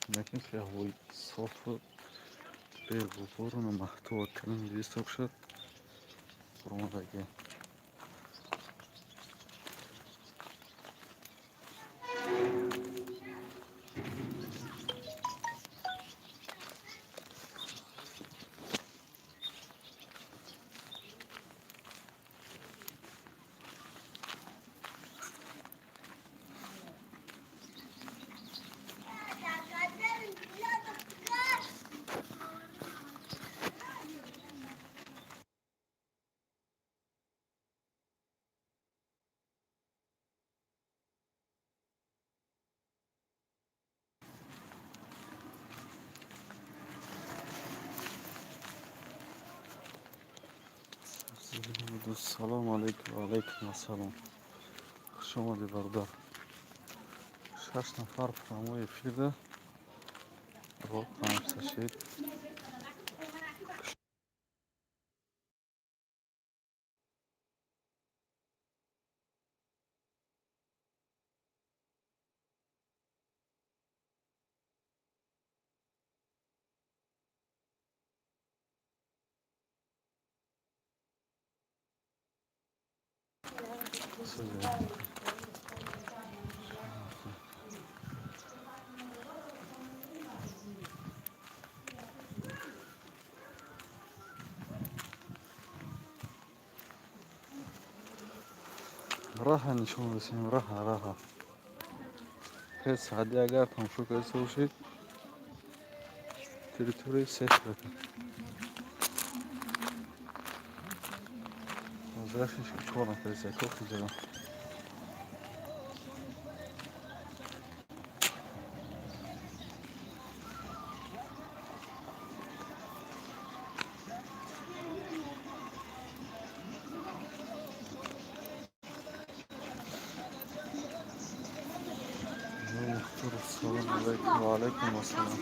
لكن في هوای صاف و غبار و محتوا کلام دیستم شد برامدگی سلام علیکم و علیکم السلام خوش آمدی برادر 6 نفر فرمای فیده رو پنج تشید راه نشون رسیم راه حس عادی اگر تماشا کرده باشید تریتوری سیف بکن وضعیتش چهار نفر سیکل خیلی السلام علیکم و علیکم السلام